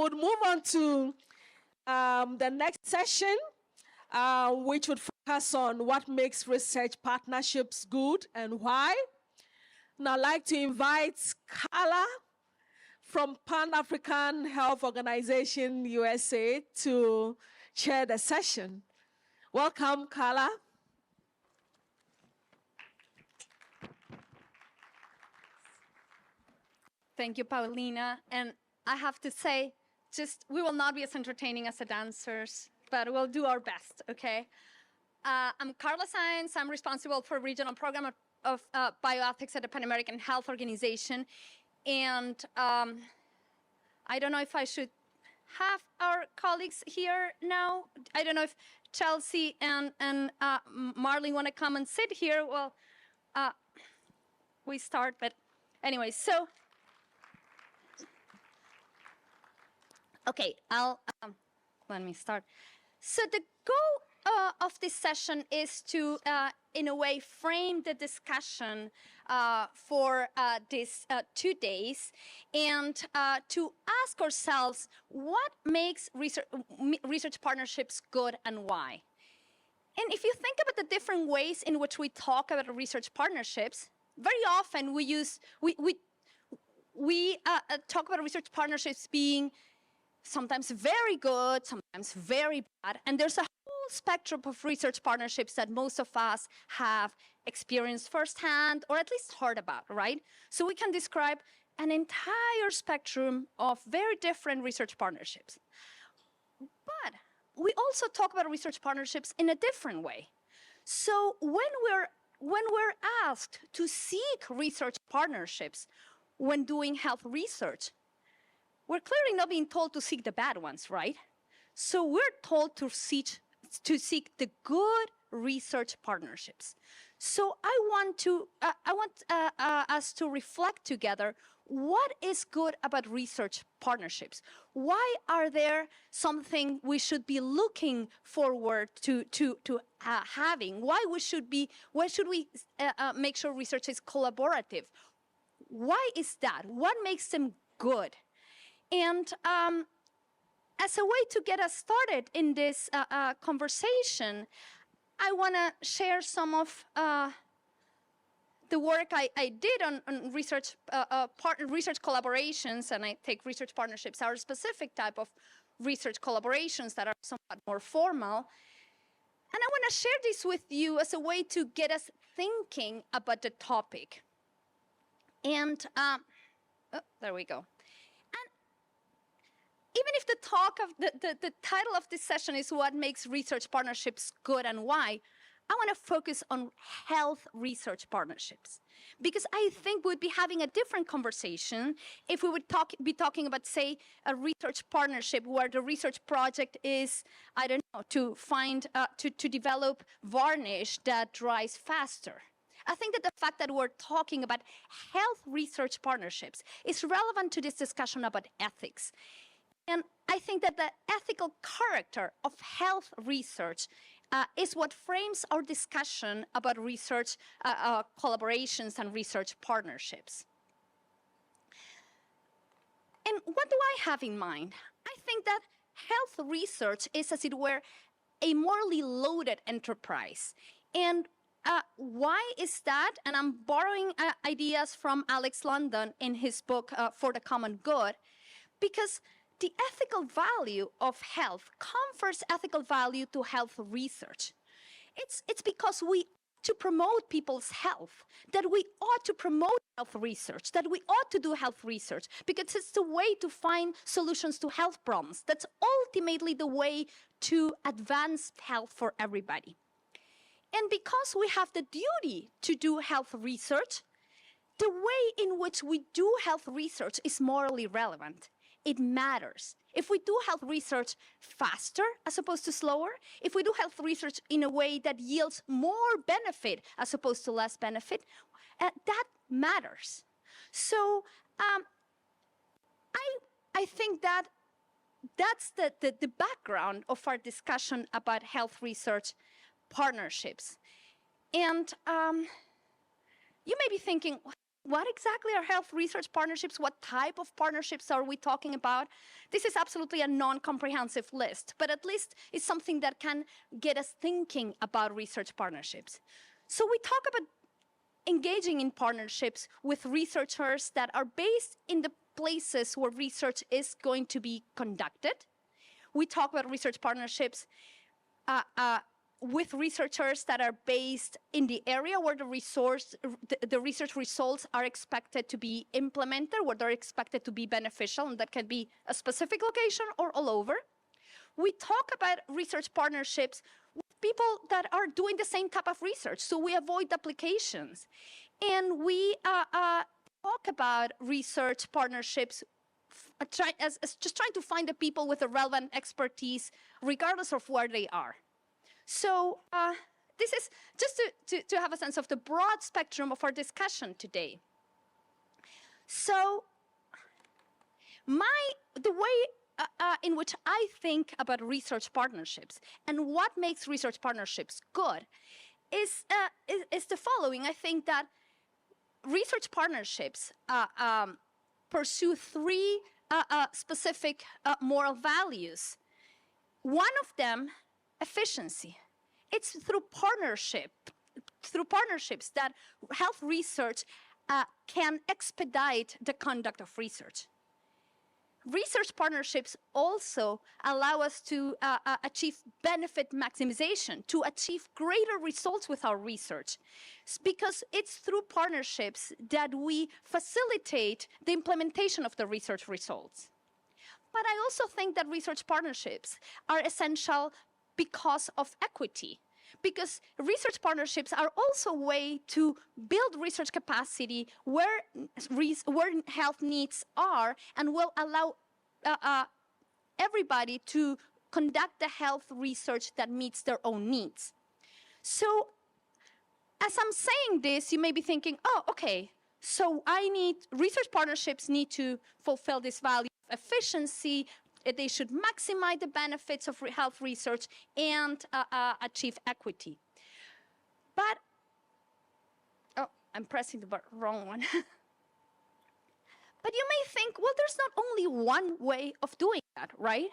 would move on to the next session, which would focus on what makes research partnerships good and why. And I'd like to invite Carla from Pan-African Health Organization USA to chair the session. Welcome, Carla. Thank you, Paulina. And I have to say, we will not be as entertaining as the dancers, but we'll do our best, okay? I'm Carla Sáenz. I'm responsible for regional program of bioethics at the Pan American Health Organization. And I don't know if I should have our colleagues here now. I don't know if Chelsea and Marlene want to come and sit here. Well, we start, but anyway, so. Okay, let me start. So the goal of this session is to, in a way, frame the discussion for these 2 days and to ask ourselves what makes research partnerships good and why. And if you think about the different ways in which we talk about research partnerships, very often we talk about research partnerships being sometimes very good, sometimes very bad, and there's a whole spectrum of research partnerships that most of us have experienced firsthand or at least heard about, right? So we can describe an entire spectrum of very different research partnerships. But we also talk about research partnerships in a different way. So when we're asked to seek research partnerships when doing health research, we're clearly not being told to seek the bad ones, right? So we're told to seek the good research partnerships. So I want us to reflect together what is good about research partnerships. Why are there something we should be looking forward to having? Why should we make sure research is collaborative? Why is that? What makes them good? And as a way to get us started in this conversation, I want to share some of the work I did on research collaborations, and I take research partnerships are a specific type of research collaborations that are somewhat more formal. And I want to share this with you as a way to get us thinking about the topic. And there we go. Even if the title of this session is what makes research partnerships good and why, I want to focus on health research partnerships. Because I think we'd be having a different conversation if we would be talking about, say, a research partnership where the research project is, I don't know, to find, to develop varnish that dries faster. I think that the fact that we're talking about health research partnerships is relevant to this discussion about ethics. And I think that the ethical character of health research is what frames our discussion about research collaborations and research partnerships. And what do I have in mind? I think that health research is, as it were, a morally loaded enterprise. And why is that? And I'm borrowing ideas from Alex London in his book, For the Common Good, because the ethical value of health confers ethical value to health research. It's because we ought to promote people's health, that we ought to promote health research, that we ought to do health research, because it's the way to find solutions to health problems. That's ultimately the way to advance health for everybody. And because we have the duty to do health research, the way in which we do health research is morally relevant. It matters. If we do health research faster as opposed to slower, if we do health research in a way that yields more benefit as opposed to less benefit, that matters. So I think that that's the background of our discussion about health research partnerships. And you may be thinking, What exactly are health research partnerships? What type of partnerships are we talking about? This is absolutely a non-comprehensive list, but at least it's something that can get us thinking about research partnerships. So we talk about engaging in partnerships with researchers that are based in the places where research is going to be conducted. We talk about research partnerships with researchers that are based in the area where the research results are expected to be implemented, where they're expected to be beneficial, and that can be a specific location or all over. We talk about research partnerships with people that are doing the same type of research, so we avoid duplications. And we talk about research partnerships as just trying to find the people with the relevant expertise, regardless of where they are. So this is just to have a sense of the broad spectrum of our discussion today. So the way in which I think about research partnerships and what makes research partnerships good is the following. I think that research partnerships pursue three specific moral values. One of them, efficiency. It's through partnerships that health research can expedite the conduct of research. Research partnerships also allow us to achieve benefit maximization, to achieve greater results with our research, because it's through partnerships that we facilitate the implementation of the research results. But I also think that research partnerships are essential because of equity, because research partnerships are also a way to build research capacity where health needs are, and will allow everybody to conduct the health research that meets their own needs. So as I'm saying this, you may be thinking, oh, okay, so research partnerships need to fulfill this value of efficiency. They should maximize the benefits of health research and achieve equity. But, oh, I'm pressing the wrong one. But you may think, well, there's not only one way of doing that, right?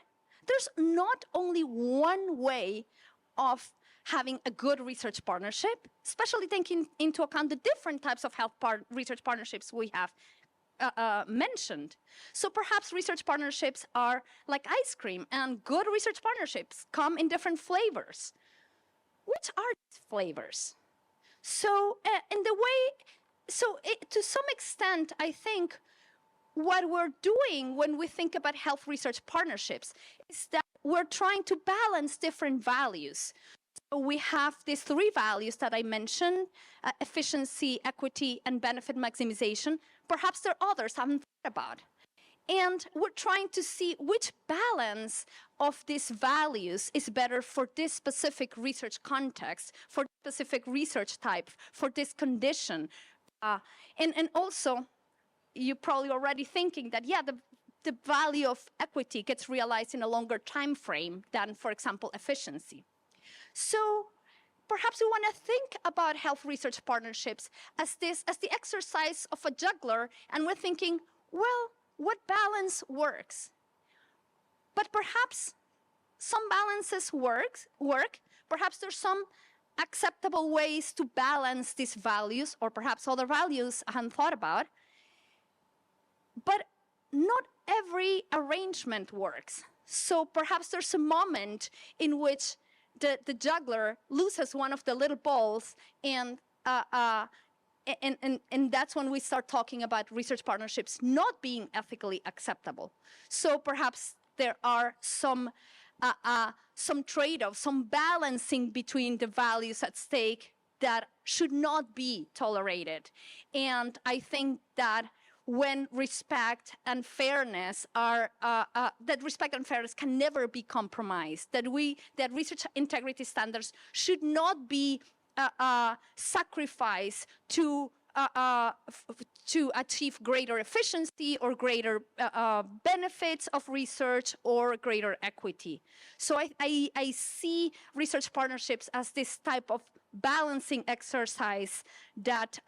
There's not only one way of having a good research partnership, especially taking into account the different types of health research partnerships we have mentioned. So perhaps research partnerships are like ice cream, and good research partnerships come in different flavors. Which are these flavors? So to some extent, I think what we're doing when we think about health research partnerships is that we're trying to balance different values. So we have these three values that I mentioned, efficiency, equity, and benefit maximization. Perhaps there are others I haven't thought about. And we're trying to see which balance of these values is better for this specific research context, for this specific research type, for this condition. And also, you're probably already thinking that, yeah, the value of equity gets realized in a longer time frame than, for example, efficiency. So perhaps we want to think about health research partnerships as the exercise of a juggler, and we're thinking, well, what balance works? But perhaps some balances work. Perhaps there's some acceptable ways to balance these values, or perhaps other values I hadn't thought about. But not every arrangement works. So perhaps there's a moment in which the juggler loses one of the little balls, and that's when we start talking about research partnerships not being ethically acceptable. So perhaps there are some trade-offs, some balancing between the values at stake that should not be tolerated. And I think that when respect and fairness can never be compromised, that research integrity standards should not be sacrificed to achieve greater efficiency or greater benefits of research or greater equity. So I see research partnerships as this type of balancing exercise that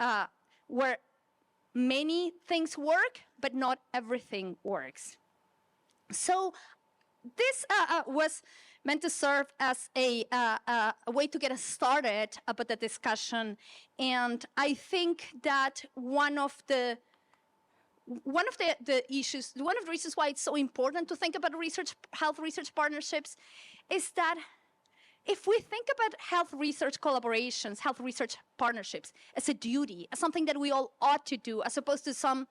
where many things work, but not everything works. So this was meant to serve as a way to get us started about the discussion. And I think that one of the issues, one of the reasons why it's so important to think about health research partnerships is that if we think about health research collaborations, health research partnerships as a duty, as something that we all ought to do, as opposed to some,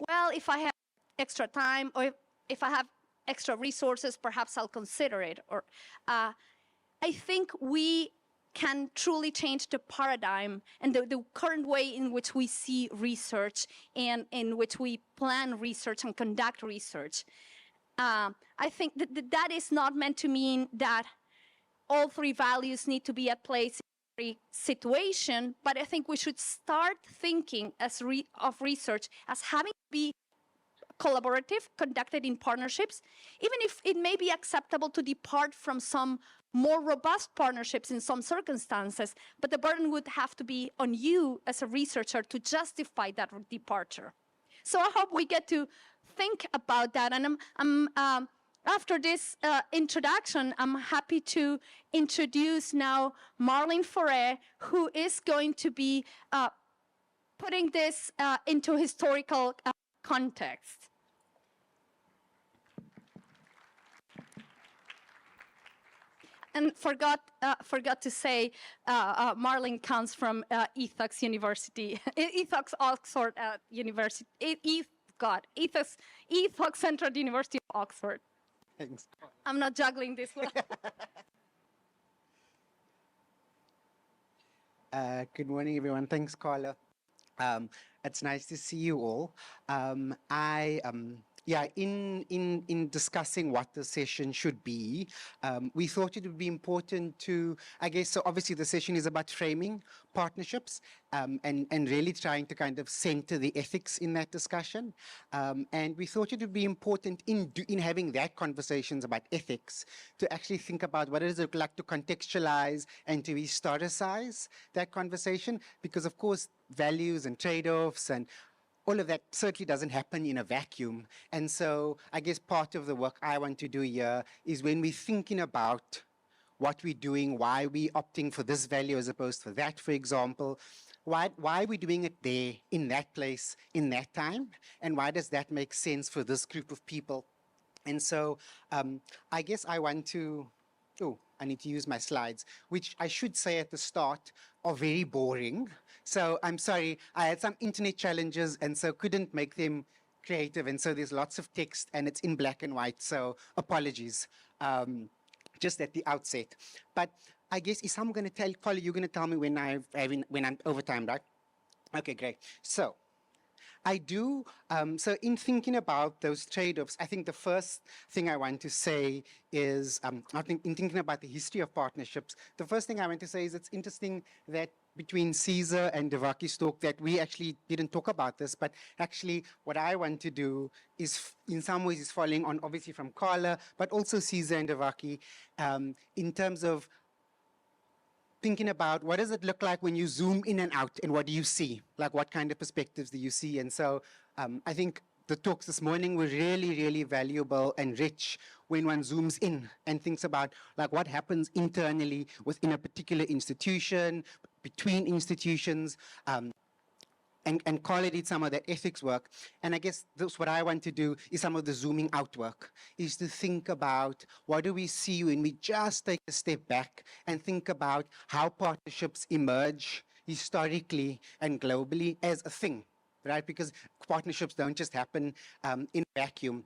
well, if I have extra time or if I have extra resources, perhaps I'll consider it. Or I think we can truly change the paradigm and the current way in which we see research and in which we plan research and conduct research. I think that is not meant to mean that all three values need to be at place in every situation, but I think we should start thinking of research as having to be collaborative, conducted in partnerships, even if it may be acceptable to depart from some more robust partnerships in some circumstances, but the burden would have to be on you as a researcher to justify that departure. So I hope we get to think about that, and after this introduction, I'm happy to introduce now Marlene Faure, who is going to be putting this into historical context. And forgot to say, Marlene comes from Ethos University, Ethos Oxford University, Ethos Central University of Oxford. Thanks. I'm not juggling this one. Good morning, everyone. Thanks, Carla. It's nice to see you all. In discussing what the session should be, we thought it would be important to, so obviously the session is about framing partnerships and really trying to kind of center the ethics in that discussion. And we thought it would be important in having that conversations about ethics to actually think about what does it like to contextualize and to historicize that conversation, because of course values and trade-offs and all of that certainly doesn't happen in a vacuum. And so I guess part of the work I want to do here is when we're thinking about what we're doing, why we're opting for this value as opposed to that, for example, why are we doing it there, in that place, in that time, and why does that make sense for this group of people? And so I guess I want to, I need to use my slides, which I should say at the start are very boring. So I'm sorry, I had some internet challenges and so couldn't make them creative. And so there's lots of text and it's in black and white. So apologies, just at the outset. But I guess if I'm going to tell, Carla, you're going to tell me when I'm over time, right? Okay, great. So I do, so in thinking about those trade-offs, I think the first thing I want to say is, I think in thinking about the history of partnerships, the first thing I want to say is it's interesting that between Caesar and Devaki's talk that we actually didn't talk about this, but actually what I want to do is in some ways is following on obviously from Carla, but also Caesar and Devaki in terms of thinking about what does it look like when you zoom in and out and what do you see? Like what kind of perspectives do you see? And so I think the talks this morning were really, really valuable and rich when one zooms in and thinks about like what happens internally within a particular institution, between institutions, and Carla did some of that ethics work. And I guess that's what I want to do is some of the zooming out work, is to think about what do we see when we just take a step back and think about how partnerships emerge historically and globally as a thing, right? Because partnerships don't just happen in a vacuum.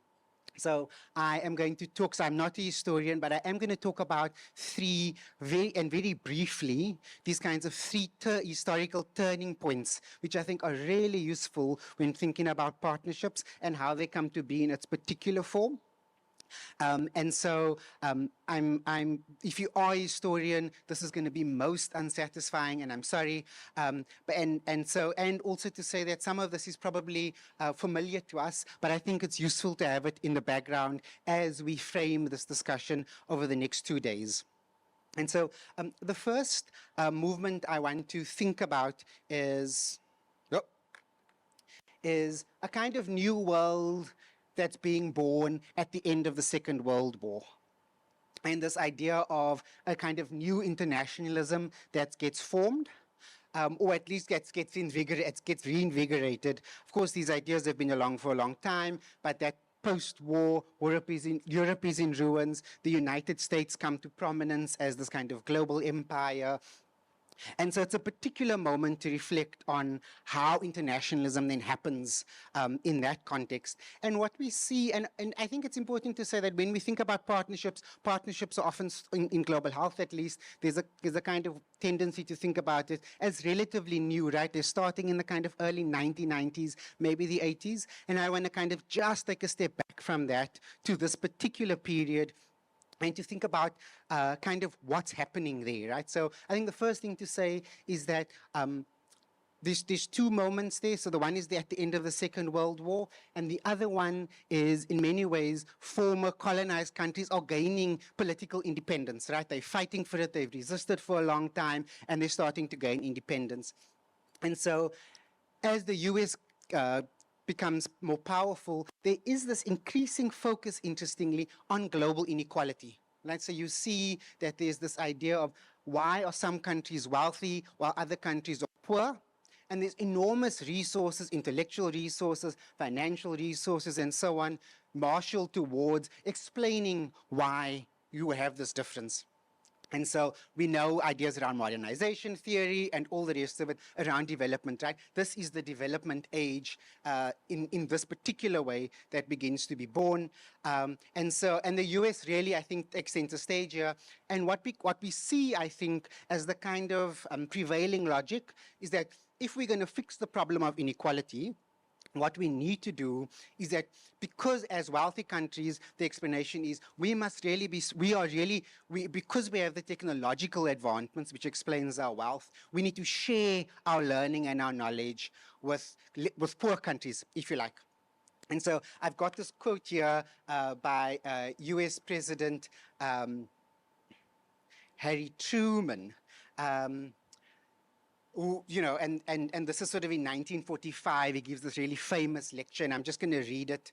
So I am going to talk, so I'm not a historian, but I am going to talk about three, very briefly, these kinds of three historical turning points, which I think are really useful when thinking about partnerships and how they come to be in its particular form. And so if you are a historian, this is going to be most unsatisfying, and I'm sorry. And also to say that some of this is probably familiar to us, but I think it's useful to have it in the background as we frame this discussion over the next 2 days. And so the first movement I want to think about is is a kind of new world that's being born at the end of the Second World War. And this idea of a kind of new internationalism that gets formed, or at least gets reinvigorated. Of course, these ideas have been along for a long time, but that post-war Europe is in ruins. The United States come to prominence as this kind of global empire. And so it's a particular moment to reflect on how internationalism then happens in that context. And what we see, and I think it's important to say that when we think about partnerships are often, in global health at least, there's a kind of tendency to think about it as relatively new, right? They're starting in the kind of early 1990s, maybe the 80s. And I want to kind of just take a step back from that to this particular period and to think about kind of what's happening there, right? So I think the first thing to say is that there's two moments there. So the one is at the end of the Second World War, and the other one is, in many ways, former colonized countries are gaining political independence, right? They're fighting for it, they've resisted for a long time, and they're starting to gain independence. And so as the US becomes more powerful, there is this increasing focus, interestingly, on global inequality. Right? So you see that there's this idea of why are some countries wealthy while other countries are poor? And there's enormous resources, intellectual resources, financial resources, and so on, marshaled towards explaining why you have this difference. And so we know ideas around modernization theory and all the rest of it around development, right? This is the development age in this particular way that begins to be born. And the US really, I think, takes center stage here. And what we see, I think, as the kind of prevailing logic is that if we're going to fix the problem of inequality, what we need to do is that because as wealthy countries, the explanation is because we have the technological advancements, which explains our wealth, we need to share our learning and our knowledge with poor countries, if you like. And so I've got this quote here by US President Harry Truman, who, and this is sort of in 1945, he gives this really famous lecture, and I'm just going to read it.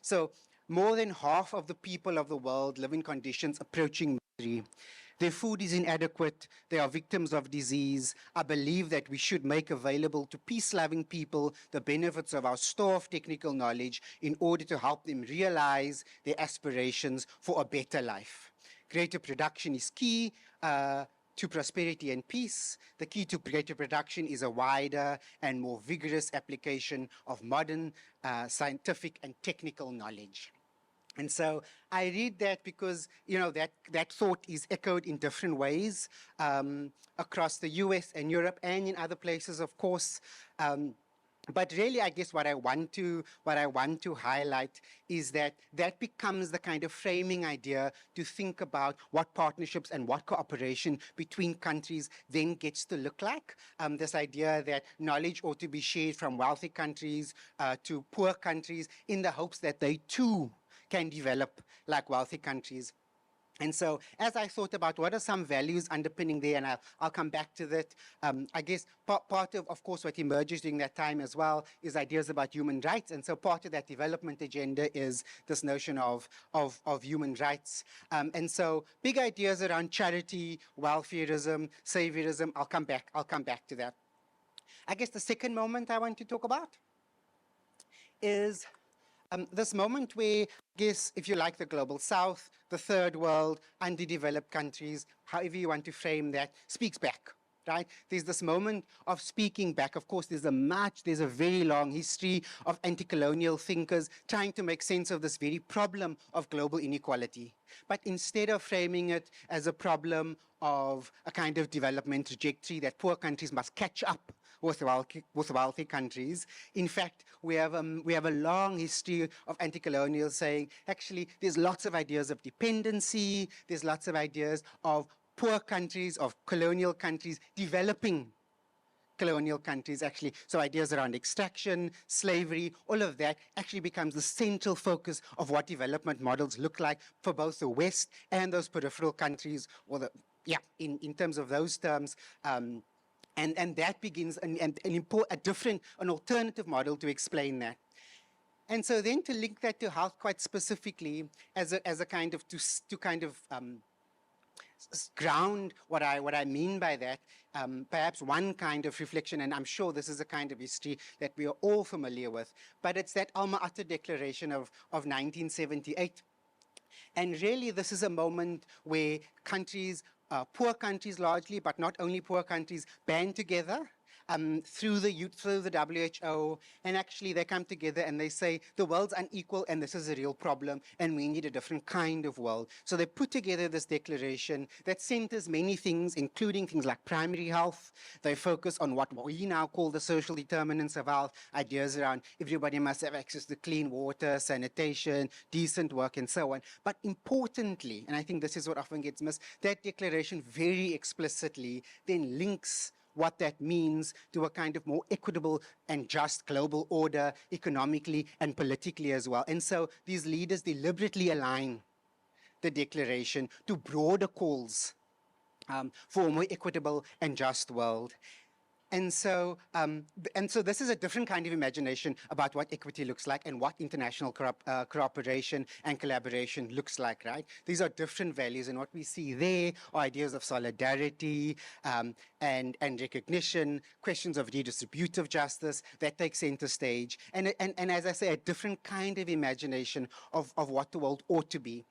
So more than half of the people of the world live in conditions approaching misery. Their food is inadequate. They are victims of disease. I believe that we should make available to peace-loving people the benefits of our store of technical knowledge in order to help them realize their aspirations for a better life. Greater production is key to prosperity and peace. The key to greater production is a wider and more vigorous application of modern scientific and technical knowledge. And so I read that because, that thought is echoed in different ways across the US and Europe and in other places, of course. But really, I guess what I want to highlight is that becomes the kind of framing idea to think about what partnerships and what cooperation between countries then gets to look like. This idea that knowledge ought to be shared from wealthy countries to poor countries in the hopes that they too can develop like wealthy countries. And so as I thought about what are some values underpinning there, and I'll come back to that, I guess part of course, what emerges during that time as well is ideas about human rights. And so part of that development agenda is this notion of human rights. And so big ideas around charity, welfareism, saviorism, I'll come back to that. I guess the second moment I want to talk about is this moment where, I guess, if you like, the global south, the third world, underdeveloped countries, however you want to frame that, speaks back, right? There's this moment of speaking back. Of course, there's a very long history of anti-colonial thinkers trying to make sense of this very problem of global inequality. But instead of framing it as a problem of a kind of development trajectory that poor countries must catch up with wealthy countries. In fact, we have a long history of anti-colonial saying, actually, there's lots of ideas of dependency, there's lots of ideas of poor countries, of colonial countries, developing colonial countries, actually. So ideas around extraction, slavery, all of that actually becomes the central focus of what development models look like for both the West and those peripheral countries, or in terms of those terms, And that begins an alternative model to explain that. And so then to link that to health quite specifically as a kind of, to kind of ground what I mean by that, perhaps one kind of reflection, and I'm sure this is a kind of history that we are all familiar with, but it's that Alma Ata Declaration of 1978. And really, this is a moment where countries, poor countries largely, but not only poor countries, band together through the WHO, and actually they come together and they say the world's unequal and this is a real problem and we need a different kind of world. So they put together this declaration that centers many things, including things like primary health. They focus on what we now call the social determinants of health, ideas around everybody must have access to clean water, sanitation, decent work, and so on. But importantly, and I think this is what often gets missed, that declaration very explicitly then links what that means to a kind of more equitable and just global order economically and politically as well. And so these leaders deliberately align the declaration to broader calls for a more equitable and just world. And so this is a different kind of imagination about what equity looks like and what international cooperation and collaboration looks like, right? These are different values, and what we see there are ideas of solidarity and recognition, questions of redistributive justice that take center stage, and as I say, a different kind of imagination of what the world ought to be.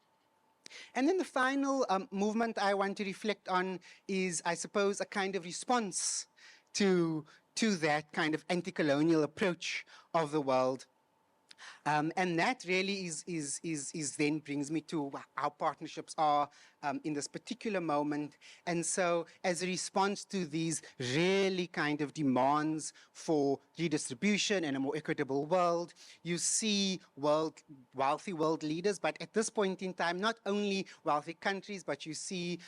And then the final movement I want to reflect on is, I suppose, a kind of response to that kind of anti-colonial approach of the world. And that really is then brings me to how partnerships are in this particular moment. And so as a response to these really kind of demands for redistribution and a more equitable world, you see wealthy world leaders, but at this point in time, not only wealthy countries, but you see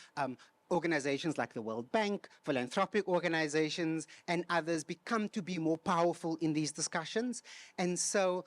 organizations like the World Bank, philanthropic organizations, and others become to be more powerful in these discussions. And so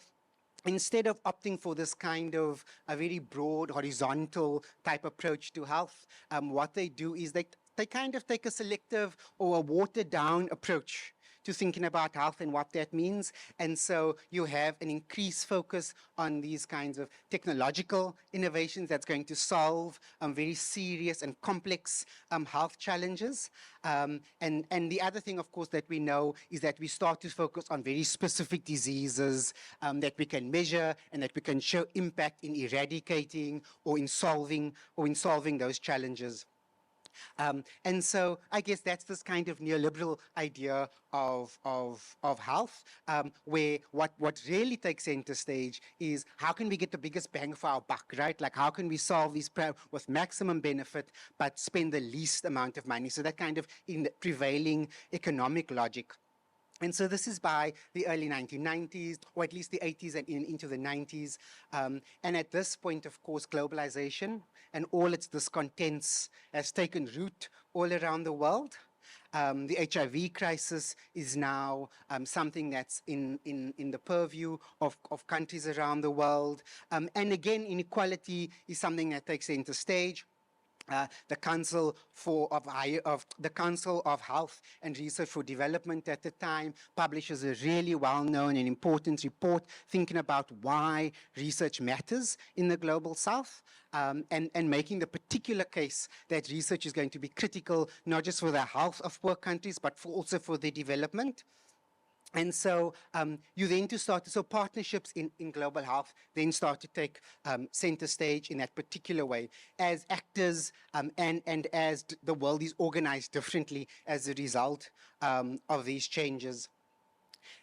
instead of opting for this kind of a very broad, horizontal type approach to health, what they do is they kind of take a selective or a watered down approach to thinking about health and what that means. And so you have an increased focus on these kinds of technological innovations that's going to solve very serious and complex health challenges. And the other thing, of course, that we know is that we start to focus on very specific diseases that we can measure and that we can show impact in eradicating or in solving those challenges. And so I guess that's this kind of neoliberal idea of health, where what really takes center stage is how can we get the biggest bang for our buck, right? Like how can we solve these with maximum benefit, but spend the least amount of money? So that kind of in prevailing economic logic. And so this is by the early 1990s, or at least the 80s and into the 90s. And at this point, of course, globalization and all its discontents has taken root all around the world. The HIV crisis is now something that's in the purview of countries around the world. And again, inequality is something that takes center stage. The Council of Health and Research for Development at the time publishes a really well-known and important report thinking about why research matters in the global south, and making the particular case that research is going to be critical not just for the health of poor countries but also for their development. And so you then so partnerships in global health then start to take center stage in that particular way as actors and as the world is organized differently as a result of these changes.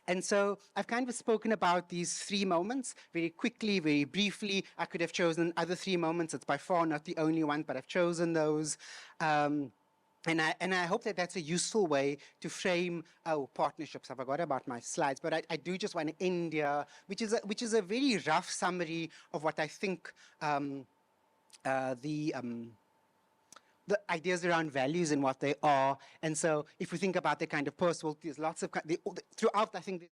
And so I've kind of spoken about these three moments very quickly, very briefly. I could have chosen other three moments. It's by far not the only one, but I've chosen those. And I hope that that's a useful way to frame partnerships. I forgot about my slides, but I do just want to end here, which is a very rough summary of what I think the ideas around values and what they are. And so if we think about the kind of post-world, there's lots of throughout. I think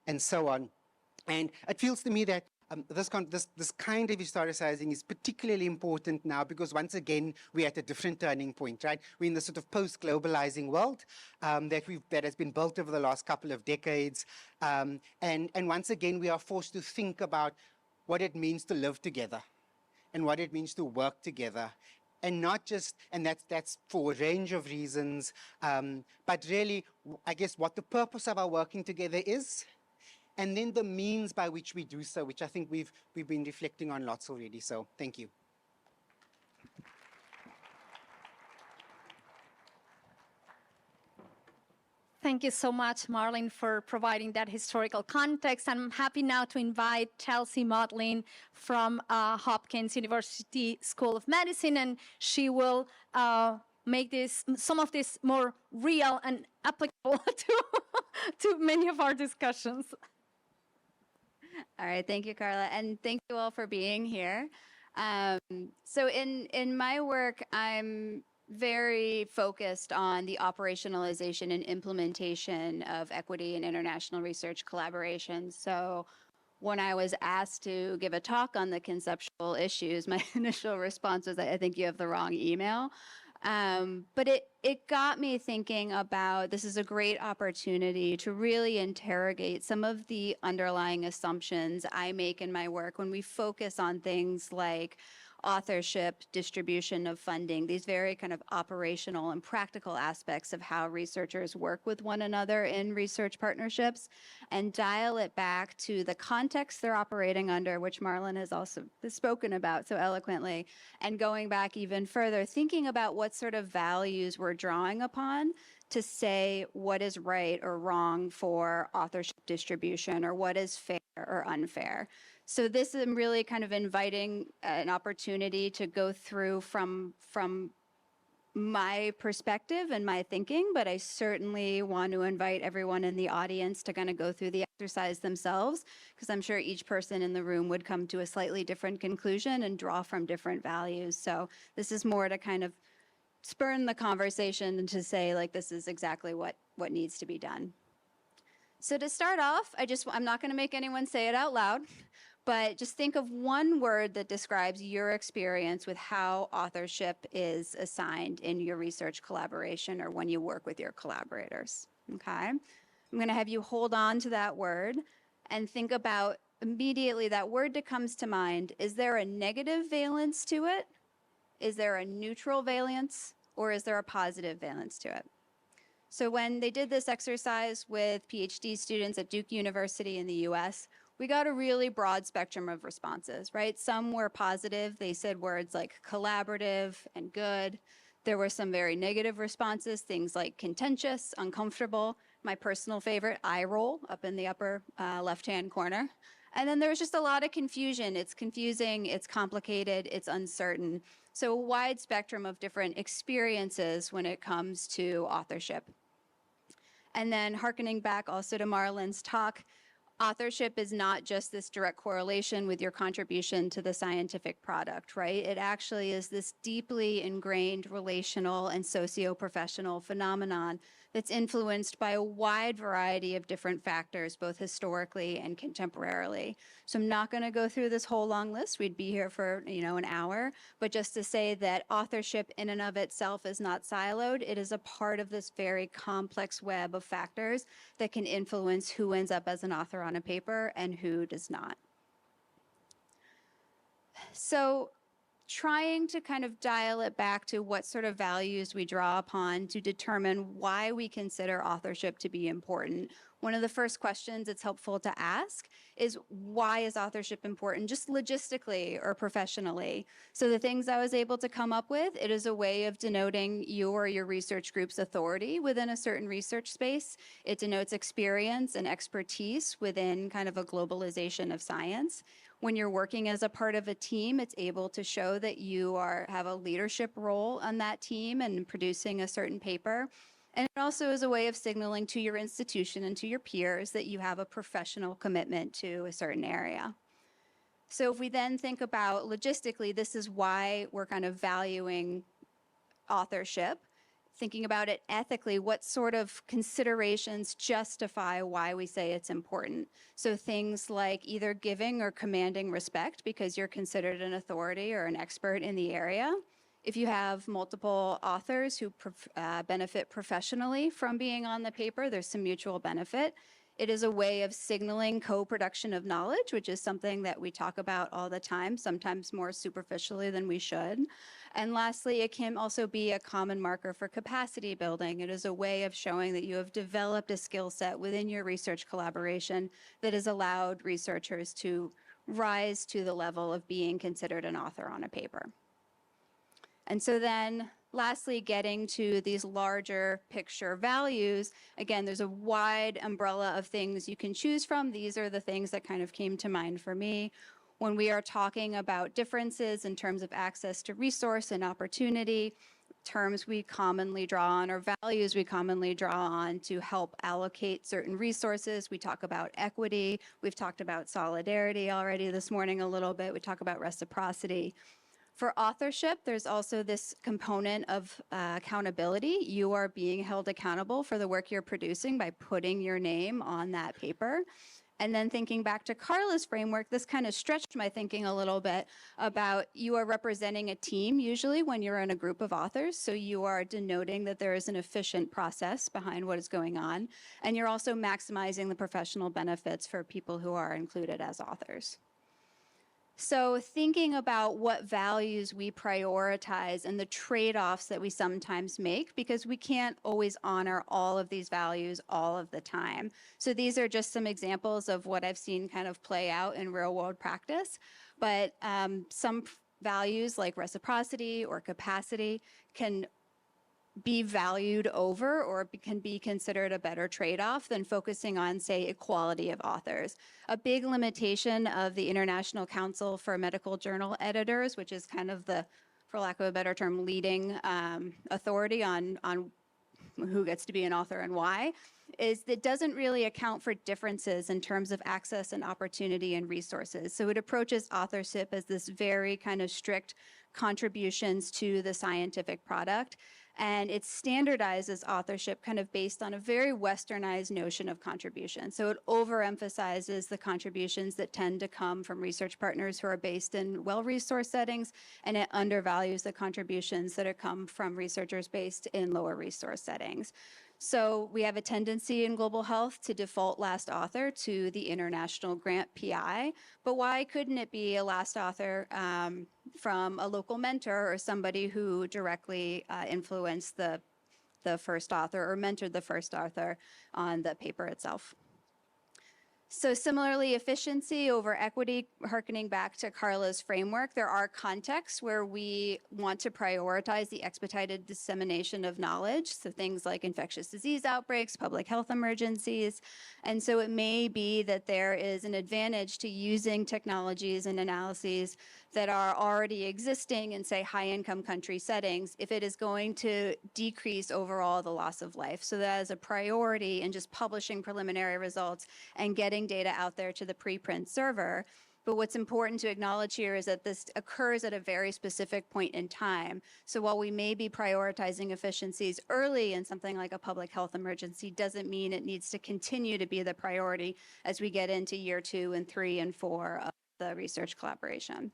and so on. And it feels to me that this kind of historicizing is particularly important now because once again we're at a different turning point, right? We're in the sort of post-globalizing world that has been built over the last couple of decades, and once again we are forced to think about what it means to live together and what it means to work together. And not just, and that's for a range of reasons, but really, I guess what the purpose of our working together is, and then the means by which we do so, which I think we've been reflecting on lots already. So thank you. Thank you so much, Marlene, for providing that historical context. I'm happy now to invite Chelsea Motlin from Hopkins University School of Medicine, and she will make some of this more real and applicable to many of our discussions. All right, thank you, Carla, and thank you all for being here. So in my work, I'm very focused on the operationalization and implementation of equity and international research collaboration. So when I was asked to give a talk on the conceptual issues, my initial response was, I think you have the wrong email. But it got me thinking about this is a great opportunity to really interrogate some of the underlying assumptions I make in my work when we focus on things like authorship, distribution of funding, these very kind of operational and practical aspects of how researchers work with one another in research partnerships, and dial it back to the context they're operating under, which Marlon has also spoken about so eloquently, and going back even further, thinking about what sort of values we're drawing upon to say what is right or wrong for authorship distribution, or what is fair or unfair. So this is really kind of inviting an opportunity to go through from my perspective and my thinking, but I certainly want to invite everyone in the audience to kind of go through the exercise themselves, because I'm sure each person in the room would come to a slightly different conclusion and draw from different values. So this is more to kind of spurn the conversation and to say, like, this is exactly what needs to be done. So to start off, I'm not going to make anyone say it out loud, but just think of one word that describes your experience with how authorship is assigned in your research collaboration or when you work with your collaborators, okay? I'm going to have you hold on to that word and think about immediately that word that comes to mind. Is there a negative valence to it? Is there a neutral valence? Or is there a positive valence to it? So when they did this exercise with PhD students at Duke University in the US, we got a really broad spectrum of responses, right? Some were positive. They said words like collaborative and good. There were some very negative responses, things like contentious, uncomfortable. My personal favorite, eye roll, up in the upper left-hand corner. And then there was just a lot of confusion. It's confusing, it's complicated, it's uncertain. So a wide spectrum of different experiences when it comes to authorship. And then hearkening back also to Marlon's talk, authorship is not just this direct correlation with your contribution to the scientific product, right? It actually is this deeply ingrained relational and socio-professional phenomenon that's influenced by a wide variety of different factors, both historically and contemporarily. So I'm not going to go through this whole long list. We'd be here for, an hour. But just to say that authorship in and of itself is not siloed. It is a part of this very complex web of factors that can influence who ends up as an author on a paper and who does not. So trying to kind of dial it back to what sort of values we draw upon to determine why we consider authorship to be important. One of the first questions it's helpful to ask is, why is authorship important, just logistically or professionally? So the things I was able to come up with, it is a way of denoting your research group's authority within a certain research space. It denotes experience and expertise within kind of a globalization of science. When you're working as a part of a team, it's able to show that you have a leadership role on that team and producing a certain paper. And it also is a way of signaling to your institution and to your peers that you have a professional commitment to a certain area. So if we then think about logistically, this is why we're kind of valuing authorship. thinking about it ethically, what sort of considerations justify why we say it's important. So things like either giving or commanding respect because you're considered an authority or an expert in the area. If you have multiple authors who benefit professionally from being on the paper, there's some mutual benefit. It is a way of signaling co-production of knowledge, which is something that we talk about all the time, sometimes more superficially than we should. And lastly, it can also be a common marker for capacity building. It is a way of showing that you have developed a skill set within your research collaboration that has allowed researchers to rise to the level of being considered an author on a paper. And so then lastly, getting to these larger picture values, again, there's a wide umbrella of things you can choose from. These are the things that kind of came to mind for me. When we are talking about differences in terms of access to resource and opportunity, terms we commonly draw on or values we commonly draw on to help allocate certain resources. We talk about equity. We've talked about solidarity already this morning a little bit. We talk about reciprocity. For authorship, there's also this component of accountability. You are being held accountable for the work you're producing by putting your name on that paper. And then thinking back to Carla's framework, this kind of stretched my thinking a little bit about you are representing a team usually when you're in a group of authors. So you are denoting that there is an efficient process behind what is going on. And you're also maximizing the professional benefits for people who are included as authors. So thinking about what values we prioritize and the trade-offs that we sometimes make, because we can't always honor all of these values all of the time. So these are just some examples of what I've seen kind of play out in real-world practice. But some values like reciprocity or capacity can be valued over or can be considered a better trade-off than focusing on, say, equality of authors. A big limitation of the International Council for Medical Journal Editors, which is kind of the, for lack of a better term, leading authority on who gets to be an author and why, is that it doesn't really account for differences in terms of access and opportunity and resources. So it approaches authorship as this very kind of strict contributions to the scientific product. And it standardizes authorship kind of based on a very westernized notion of contribution. So it overemphasizes the contributions that tend to come from research partners who are based in well-resourced settings, and it undervalues the contributions that come from researchers based in lower resource settings. So we have a tendency in global health to default last author to the international grant PI, but why couldn't it be a last author from a local mentor or somebody who directly influenced the first author or mentored the first author on the paper itself? So similarly, efficiency over equity, harkening back to Carla's framework, there are contexts where we want to prioritize the expedited dissemination of knowledge, so things like infectious disease outbreaks, public health emergencies. And so it may be that there is an advantage to using technologies and analyses that are already existing in, say, high-income country settings if it is going to decrease overall the loss of life. So that is a priority in just publishing preliminary results and getting data out there to the preprint server. But what's important to acknowledge here is that this occurs at a very specific point in time. So while we may be prioritizing efficiencies early in something like a public health emergency, doesn't mean it needs to continue to be the priority as we get into year 2 and 3 and 4 of the research collaboration.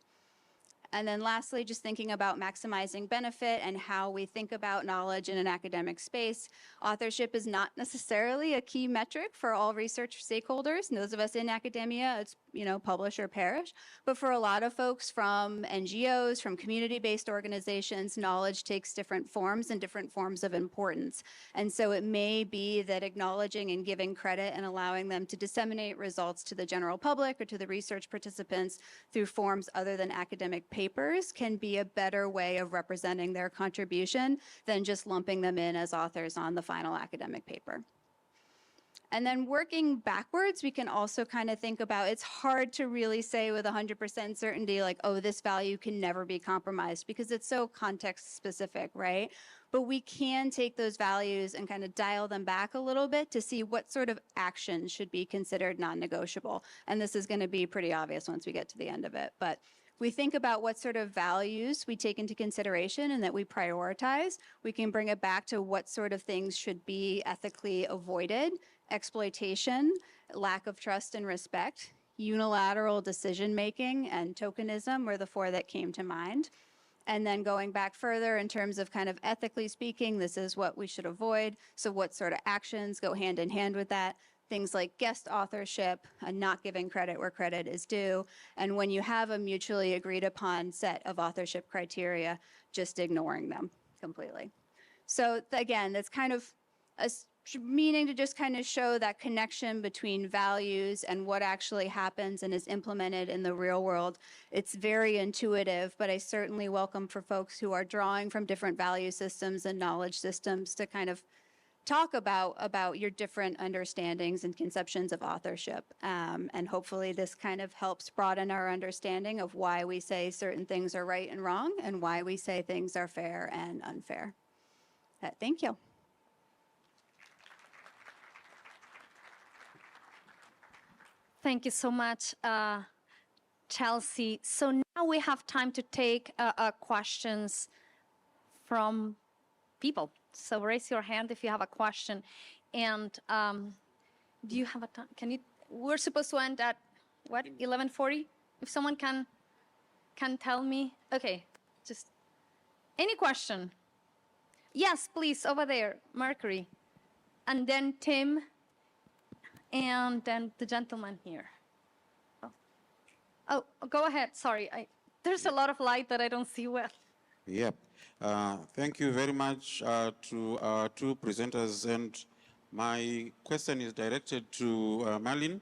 And then lastly, just thinking about maximizing benefit and how we think about knowledge in an academic space. Authorship is not necessarily a key metric for all research stakeholders. And those of us in academia, it's, publish or perish. But for a lot of folks from NGOs, from community-based organizations, knowledge takes different forms and different forms of importance. And so it may be that acknowledging and giving credit and allowing them to disseminate results to the general public or to the research participants through forms other than academic papers can be a better way of representing their contribution than just lumping them in as authors on the final academic paper. And then working backwards, we can also kind of think about, it's hard to really say with 100% certainty, like, oh, this value can never be compromised because it's so context specific, right? But we can take those values and kind of dial them back a little bit to see what sort of actions should be considered non-negotiable. And this is going to be pretty obvious once we get to the end of it. But we think about what sort of values we take into consideration and that we prioritize, we can bring it back to what sort of things should be ethically avoided. Exploitation, lack of trust and respect, unilateral decision-making, and tokenism were the four that came to mind. And then going back further in terms of kind of ethically speaking, this is what we should avoid. So what sort of actions go hand in hand with that? Things like guest authorship, not giving credit where credit is due. And when you have a mutually agreed upon set of authorship criteria, just ignoring them completely. So again, that's kind of meaning to just kind of show that connection between values and what actually happens and is implemented in the real world. It's very intuitive, but I certainly welcome for folks who are drawing from different value systems and knowledge systems to kind of talk about your different understandings and conceptions of authorship. And hopefully this kind of helps broaden our understanding of why we say certain things are right and wrong and why we say things are fair and unfair. Thank you. Thank you so much, Chelsea. So now we have time to take questions from people. So raise your hand if you have a question. And do you have a time? Can you? We're supposed to end at what? 11:40. If someone can tell me. Okay, just any question. Yes, please, over there, Mercury, and then Tim. And then the gentleman here. Oh, go ahead. Sorry, there's a lot of light that I don't see well. Yep. Thank you very much to our two presenters. And my question is directed to Marlene.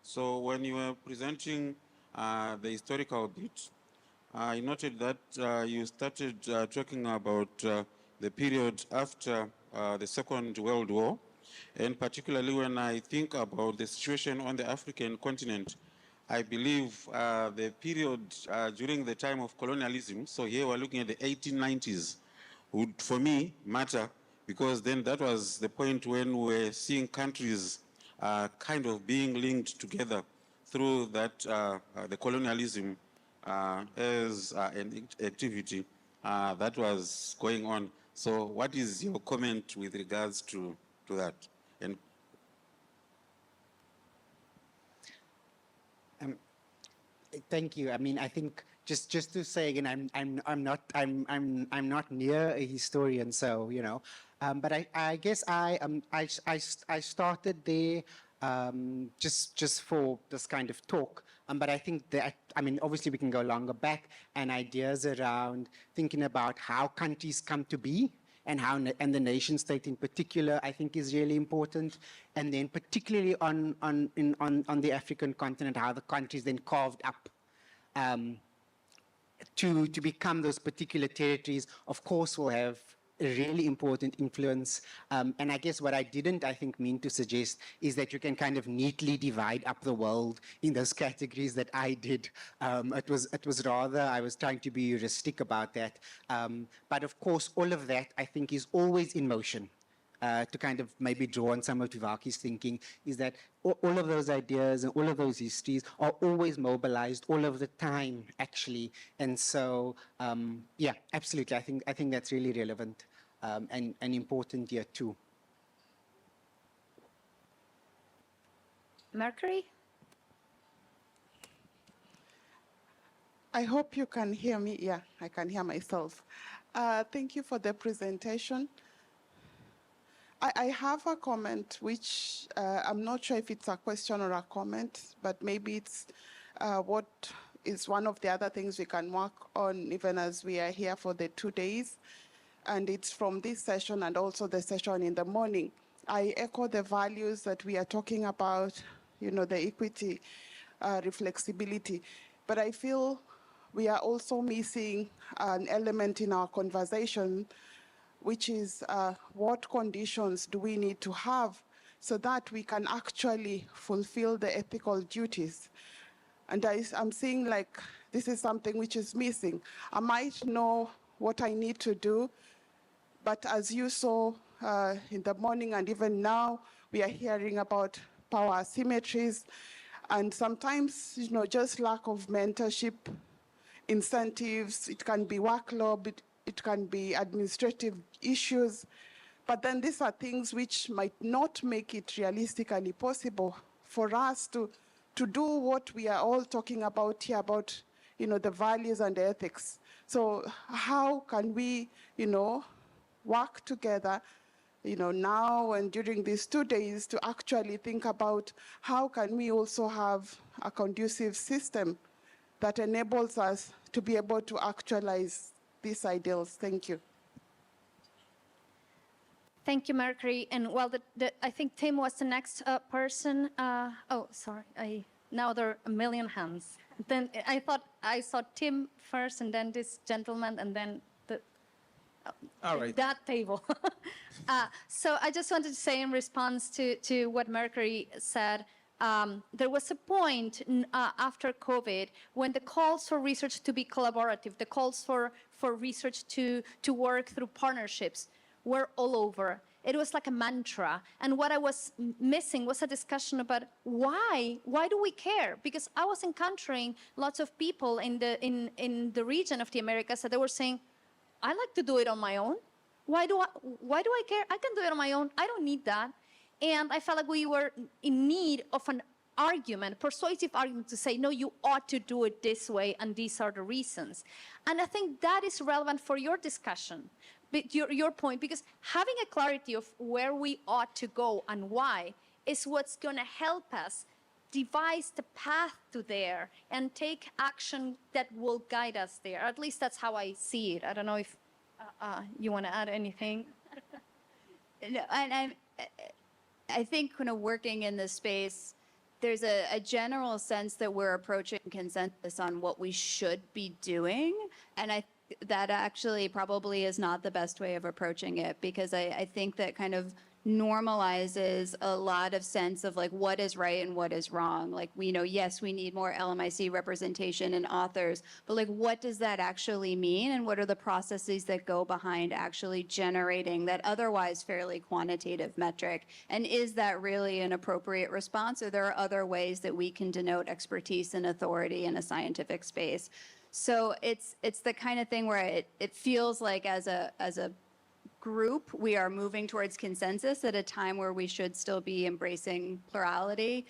So when you were presenting the historical bit, I noted that you started talking about the period after the Second World War. And particularly when I think about the situation on the African continent, I believe the period during the time of colonialism, so here we're looking at the 1890s, would, for me, matter, because then that was the point when we were seeing countries kind of being linked together through that, the colonialism as an activity that was going on. So what is your comment with regards to that? And thank you. I mean, I think just to say again, I'm not near a historian, so you know, but I guess I started there just for this kind of talk. But I think that, I mean, obviously we can go longer back, and ideas around thinking about how countries come to be, and how and the nation state in particular, I think, is really important. And then particularly on the African continent, how the countries then carved up to become those particular territories, of course, will have a really important influence. And I guess what I didn't, I think, mean to suggest is that you can kind of neatly divide up the world in those categories that I did. It was rather, I was trying to be heuristic about that. But of course, all of that, I think, is always in motion. To kind of maybe draw on some of Tivaki's thinking, is that all of those ideas and all of those histories are always mobilized all of the time, actually. And so, yeah, absolutely. I think that's really relevant and important here too. Mercury? I hope you can hear me. Yeah, I can hear myself. Thank you for the presentation. I have a comment, which I'm not sure if it's a question or a comment, but maybe it's what is one of the other things we can work on even as we are here for the 2 days. And it's from this session and also the session in the morning. I echo the values that we are talking about, you know, the equity, reflexibility. But I feel we are also missing an element in our conversation, which is what conditions do we need to have so that we can actually fulfill the ethical duties. And I'm seeing like this is something which is missing. I might know what I need to do, but as you saw in the morning and even now, we are hearing about power asymmetries, and sometimes, you know, just lack of mentorship incentives, it can be workload, it can be administrative issues. But then these are things which might not make it realistically possible for us to do what we are all talking about here about, the values and the ethics. So how can we, work together, now and during these 2 days to actually think about how can we also have a conducive system that enables us to be able to actualize these ideals. Thank you. Thank you, Mercury. And well, I think Tim was the next person. Oh, sorry. Now there are a million hands. Then I thought I saw Tim first, and then this gentleman, and then all right. that table. So I just wanted to say in response to what Mercury said, there was a point after COVID when the calls for research to be collaborative, the calls for research to work through partnerships were all over. It was like a mantra. And what I was missing was a discussion about why do we care? Because I was encountering lots of people in the region of the Americas that they were saying, I like to do it on my own. Why do I care? I can do it on my own. I don't need that. And I felt like we were in need of an argument, persuasive argument to say, no, you ought to do it this way, and these are the reasons. And I think that is relevant for your discussion, your point, because having a clarity of where we ought to go and why is what's going to help us devise the path to there and take action that will guide us there. At least that's how I see it. I don't know if you want to add anything. No, and I think kind of working in this space, there's a general sense that we're approaching consensus on what we should be doing. And that actually probably is not the best way of approaching it, because I think that kind of normalizes a lot of sense of like what is right and what is wrong. Like, yes, we need more LMIC representation and authors, but like, what does that actually mean? And what are the processes that go behind actually generating that otherwise fairly quantitative metric? And is that really an appropriate response? Or there are other ways that we can denote expertise and authority in a scientific space? So it's the kind of thing where it feels like as a group, we are moving towards consensus at a time where we should still be embracing plurality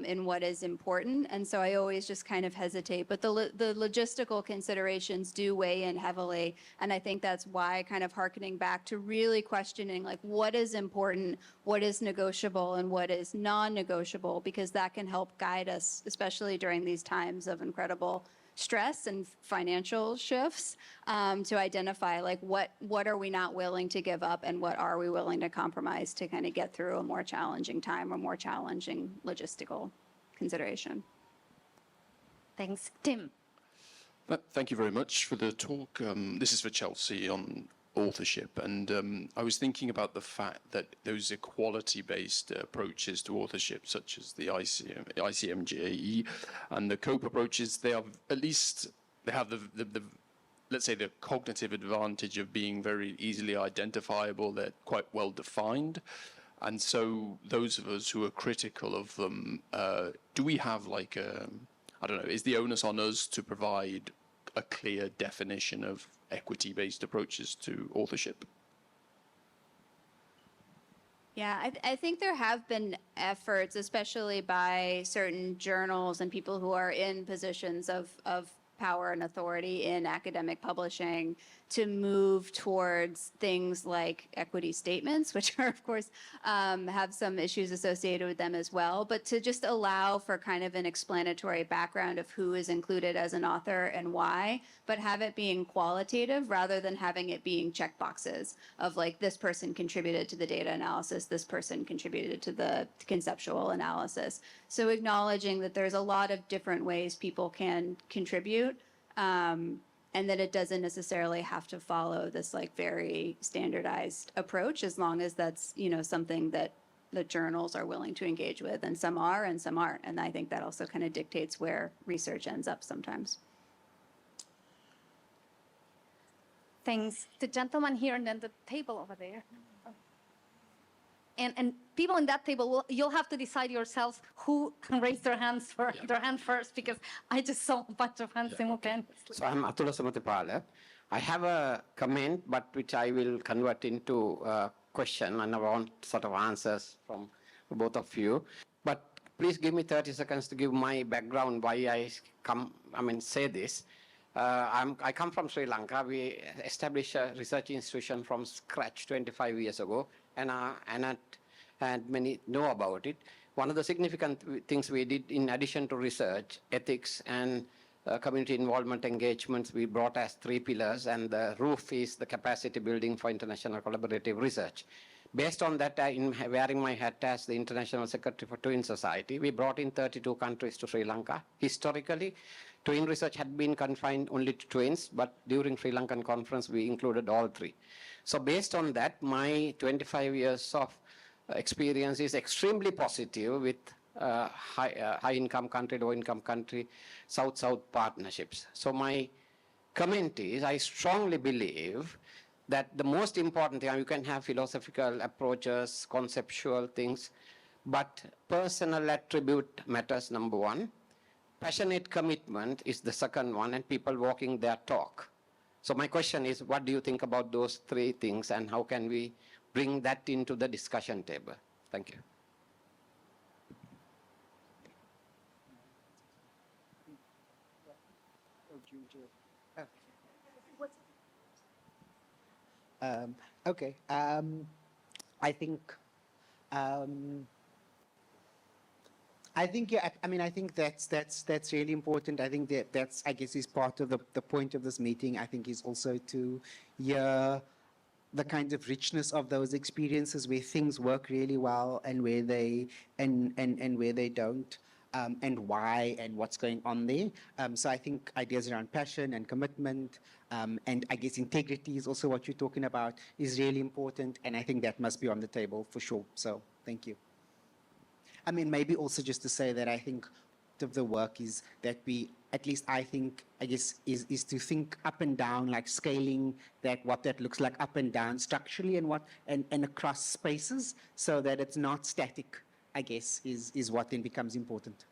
in what is important. And so I always just kind of hesitate. But the logistical considerations do weigh in heavily. And I think that's why kind of hearkening back to really questioning like what is important, what is negotiable, and what is non-negotiable, because that can help guide us, especially during these times of incredible stress and financial shifts, to identify like what are we not willing to give up and what are we willing to compromise to kind of get through a more challenging time or more challenging logistical consideration. Thanks. Tim. Thank you very much for the talk. This is for Chelsea on authorship, and I was thinking about the fact that those equality-based approaches to authorship, such as the ICMJE and the COPE approaches, they have the let's say the cognitive advantage of being very easily identifiable. They're quite well defined, and so those of us who are critical of them, do we have like I don't know, is the onus on us to provide a clear definition of equity-based approaches to authorship? Yeah, I think there have been efforts, especially by certain journals and people who are in positions of power and authority in academic publishing, to move towards things like equity statements, which are, of course, have some issues associated with them as well, but to just allow for kind of an explanatory background of who is included as an author and why, but have it being qualitative rather than having it being checkboxes of like, this person contributed to the data analysis, this person contributed to the conceptual analysis. So acknowledging that there's a lot of different ways people can contribute, and that it doesn't necessarily have to follow this like very standardized approach, as long as that's, something that the journals are willing to engage with, and some are and some aren't. And I think that also kind of dictates where research ends up sometimes. Thanks. The gentleman here and then the table over there. and people in that table, you'll have to decide yourselves who can raise their hand first, because I just saw a bunch of hands simultaneously. So I'm Atula Samatipala. I have a comment, but which I will convert into a question, and I want sort of answers from both of you. But please give me 30 seconds to give my background, why I say this. I come from Sri Lanka. We established a research institution from scratch 25 years ago, and many know about it. One of the significant things we did, in addition to research, ethics, and community involvement engagements, we brought as 3 pillars, and the roof is the capacity building for international collaborative research. Based on that, in wearing my hat as the International Secretary for Twin Society, we brought in 32 countries to Sri Lanka. Historically, twin research had been confined only to twins, but during Sri Lankan conference, we included all 3. So based on that, my 25 years of experience is extremely positive with high-income country, low-income country, South-South partnerships. So my comment is, I strongly believe that the most important thing, you can have philosophical approaches, conceptual things, but personal attribute matters, number 1. Passionate commitment is the second one, and people walking their talk. So my question is, what do you think about those 3 things, and how can we bring that into the discussion table? Thank you. Okay. I think. Yeah. I think that's really important. I think that's I guess is part of the point of this meeting. I think is also to hear the kind of richness of those experiences where things work really well and where they and where they don't. And why and what's going on there. So I think ideas around passion and commitment and I guess integrity is also what you're talking about is really important. And I think that must be on the table for sure. So thank you. Maybe also just to say that I think the work is that we, at least I guess, is to think up and down, like scaling what that looks like up and down structurally and across spaces so that it's not static. I guess, is what then becomes important.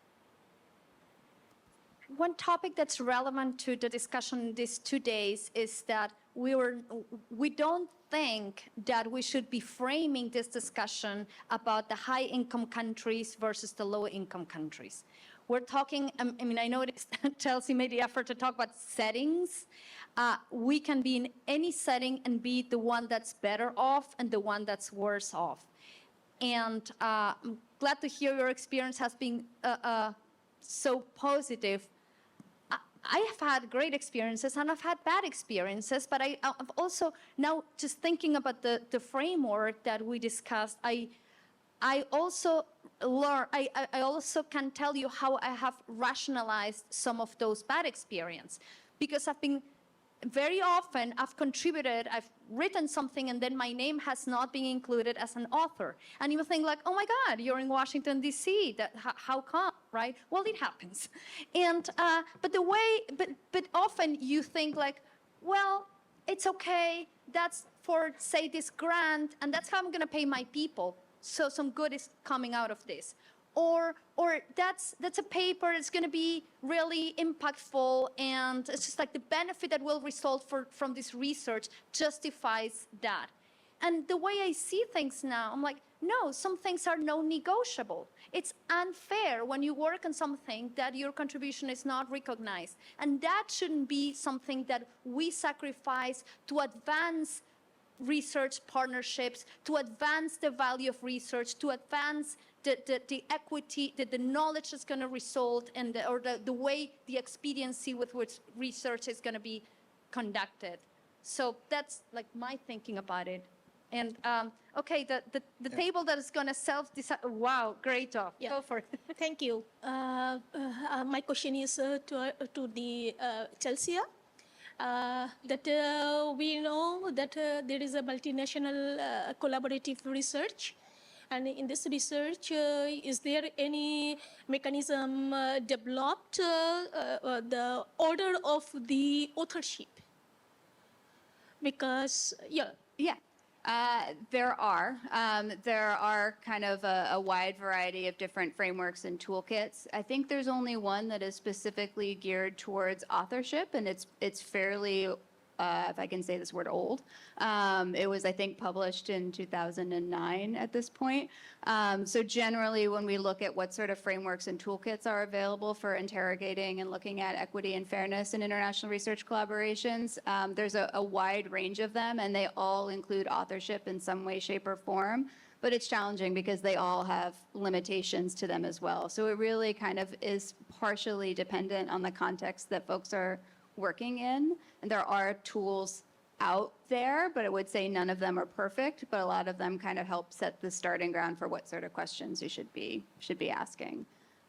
One topic that's relevant to the discussion these 2 days is that we don't think that we should be framing this discussion about the high-income countries versus the low-income countries. We're talking, I noticed Chelsea made the effort to talk about settings. We can be in any setting and be the one that's better off and the one that's worse off. And I'm glad to hear your experience has been so positive. I have had great experiences and I've had bad experiences, but I've also, now just thinking about the framework that we discussed, I also learn, I also can tell you how I have rationalized some of those bad experiences, because I've been very often I've contributed, I've written something, and then my name has not been included as an author. And you think like, oh my God, you're in Washington, D.C., how come, right? Well, it happens. And, but often you think like, well, it's okay, that's for, say, this grant, and that's how I'm gonna pay my people. So some good is coming out of this. Or that's a paper that's going to be really impactful, and it's just like the benefit that will result from this research justifies that. And the way I see things now, I'm like, no, some things are non-negotiable. It's unfair when you work on something that your contribution is not recognized. And that shouldn't be something that we sacrifice to advance research partnerships, to advance the value of research, to advance the equity, the knowledge that's going to result, and the way, the expediency with which research is going to be conducted. So that's like my thinking about it. And okay, the table that is going to self-decide. Wow, great job. Yeah. Go for it. Thank you. My question is to the Chelsea. That we know that there is a multinational collaborative research, and in this research, is there any mechanism developed, the order of the authorship? Because, yeah. There are kind of a wide variety of different frameworks and toolkits. I think there's only one that is specifically geared towards authorship, and it's fairly, if I can say this word, old. It was, I think, published in 2009 at this point. So generally, when we look at what sort of frameworks and toolkits are available for interrogating and looking at equity and fairness in international research collaborations, there's a wide range of them, and they all include authorship in some way, shape, or form. But it's challenging because they all have limitations to them as well. So it really kind of is partially dependent on the context that folks are working in. And there are tools out there, but I would say none of them are perfect, but a lot of them kind of help set the starting ground for what sort of questions you should be asking.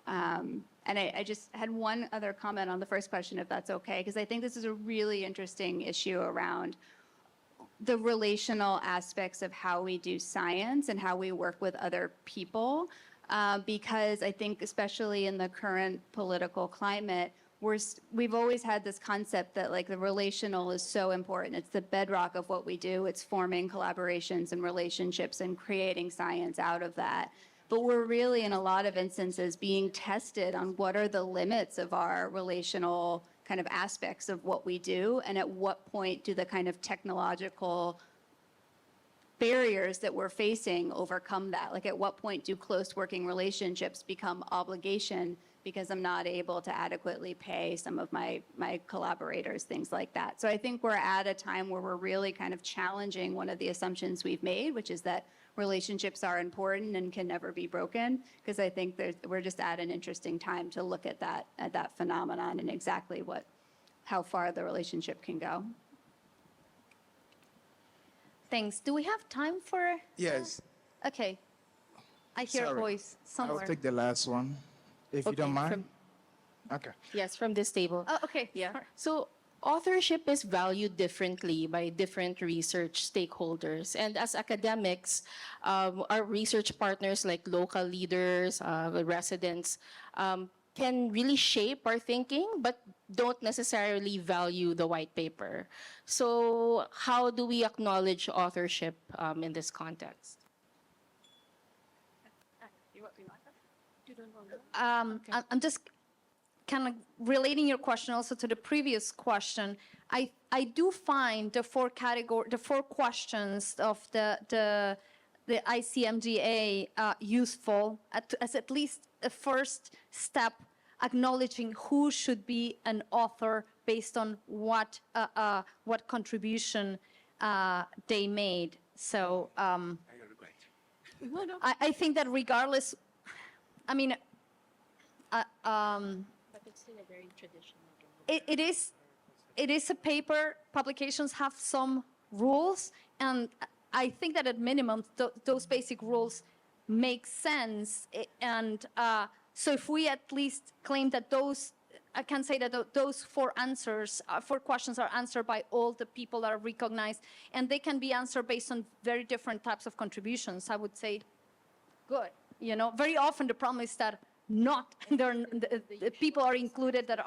And I just had one other comment on the first question, if that's okay, because I think this is a really interesting issue around the relational aspects of how we do science and how we work with other people, because I think especially in the current political climate, we've always had this concept that like the relational is so important. It's the bedrock of what we do. It's forming collaborations and relationships and creating science out of that. But we're really, in a lot of instances, being tested on what are the limits of our relational kind of aspects of what we do, and at what point do the kind of technological barriers that we're facing overcome that? Like, at what point do close working relationships become obligation because I'm not able to adequately pay some of my collaborators, things like that. So I think we're at a time where we're really kind of challenging one of the assumptions we've made, which is that relationships are important and can never be broken, because I think we're just at an interesting time to look at that phenomenon and exactly how far the relationship can go. Thanks. Do we have time for? Yes. Okay. I hear a voice somewhere. I'll take the last one, if you don't mind. Okay. Yes, from this table. Oh, okay. Yeah. So authorship is valued differently by different research stakeholders. And as academics, our research partners like local leaders, residents, can really shape our thinking, but don't necessarily value the white paper. So how do we acknowledge authorship in this context? I'm just kind of relating your question also to the previous question. I do find the four questions of the ICMDA useful as at least a first step, acknowledging who should be an author based on what contribution they made. So I think that regardless, I mean, But it's still a very traditional. it is a paper. Publications have some rules, and I think that at minimum those basic rules make sense. And so if we at least claim that I can say that those four questions are answered by all the people that are recognized, and they can be answered based on very different types of contributions, I would say, good. You know, very often the problem is that the people are included that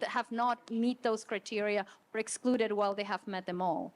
have not meet those criteria, or excluded while they have met them all.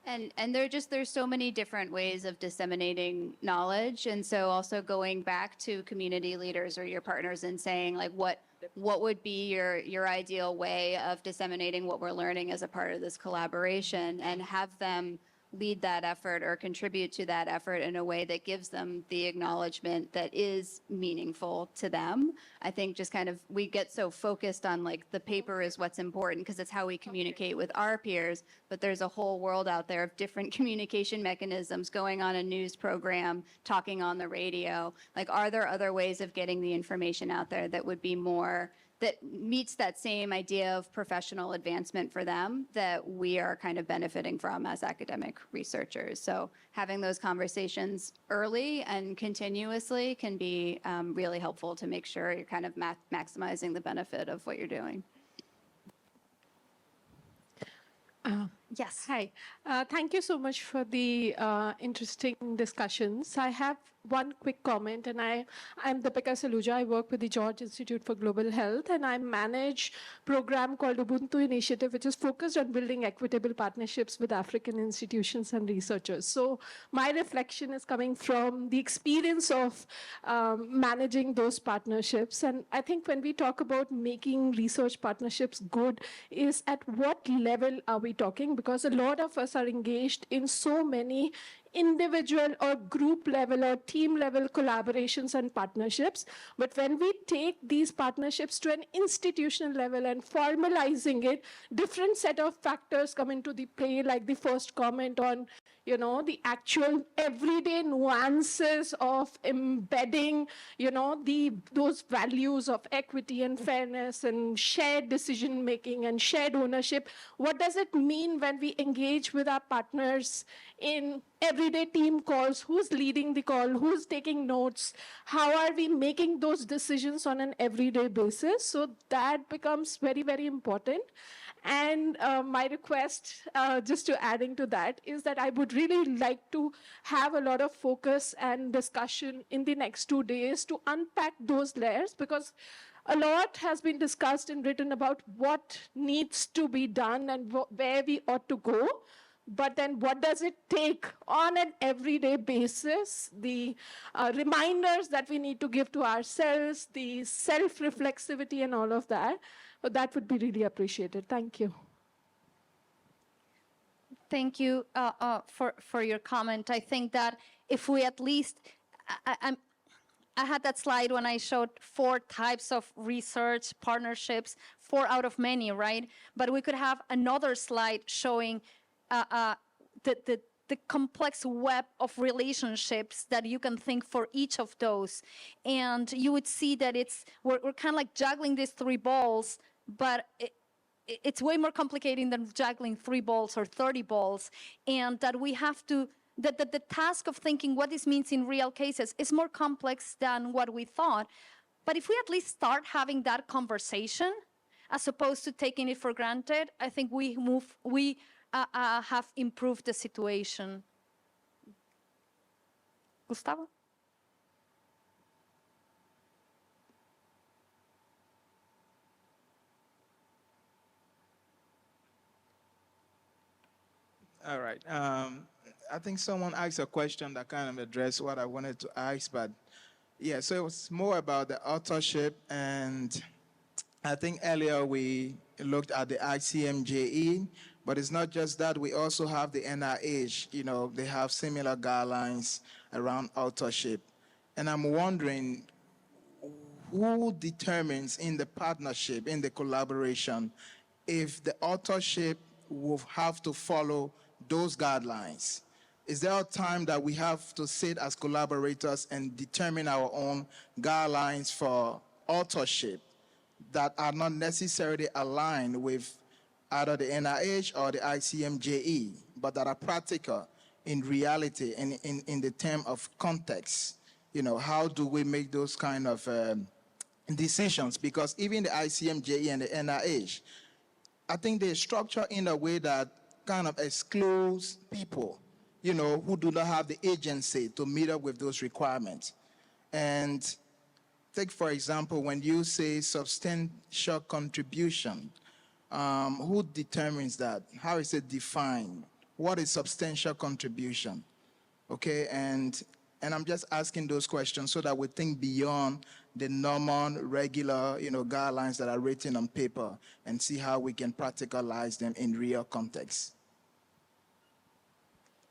And there's so many different ways of disseminating knowledge. And so also going back to community leaders or your partners and saying, like, what would be your ideal way of disseminating what we're learning as a part of this collaboration, and have them lead that effort or contribute to that effort in a way that gives them the acknowledgement that is meaningful to them. I think just kind of we get so focused on like the paper is what's important because it's how we communicate with our peers, but there's a whole world out there of different communication mechanisms, going on a news program, talking on the radio. Like, are there other ways of getting the information out there that would be more, that meets that same idea of professional advancement for them that we are kind of benefiting from as academic researchers? So having those conversations early and continuously can be really helpful to make sure you're kind of maximizing the benefit of what you're doing. Yes. Hi. Thank you so much for the interesting discussions. I have one quick comment, and I'm Deepika Saluja. I work with the George Institute for Global Health, and I manage a program called Ubuntu Initiative, which is focused on building equitable partnerships with African institutions and researchers. So my reflection is coming from the experience of managing those partnerships. And I think when we talk about making research partnerships good, is at what level are we talking? Because a lot of us are engaged in so many individual or group level or team level collaborations and partnerships. But when we take these partnerships to an institutional level and formalizing it, different set of factors come into the play, like the first comment on, the actual everyday nuances of embedding, those values of equity and fairness and shared decision making and shared ownership. What does it mean when we engage with our partners in everyday team calls? Who's leading the call? Who's taking notes? How are we making those decisions on an everyday basis? So that becomes very, very important. And my request, just to adding to that, is that I would really like to have a lot of focus and discussion in the next 2 days to unpack those layers, because a lot has been discussed and written about what needs to be done and where we ought to go. But then what does it take on an everyday basis? The reminders that we need to give to ourselves, the self-reflexivity and all of that. But that would be really appreciated. Thank you. Thank you for your comment. I think that if we at least, I had that slide when I showed 4 types of research partnerships, 4 out of many, right? But we could have another slide showing the complex web of relationships that you can think for each of those. And you would see that we're kind of like juggling these 3 balls, but it's way more complicated than juggling 3 balls or 30 balls. And that we have to, that the task of thinking what this means in real cases is more complex than what we thought. But if we at least start having that conversation, as opposed to taking it for granted, I think we have improved the situation. Gustavo? All right. I think someone asked a question that kind of addressed what I wanted to ask, but yeah, so it was more about the authorship, and I think earlier we looked at the ICMJE, but it's not just that. We also have the NIH. They have similar guidelines around authorship. And I'm wondering, who determines in the partnership, in the collaboration, if the authorship will have to follow those guidelines? Is there a time that we have to sit as collaborators and determine our own guidelines for authorship that are not necessarily aligned with either the NIH or the ICMJE, but that are practical in reality and in the term of context? How do we make those kind of decisions? Because even the ICMJE and the NIH, I think they structure in a way that kind of excludes people, who do not have the agency to meet up with those requirements. And take, for example, when you say substantial contribution, who determines that? How is it defined? What is substantial contribution? Okay, and I'm just asking those questions so that we think beyond the normal, regular, guidelines that are written on paper and see how we can practicalize them in real context.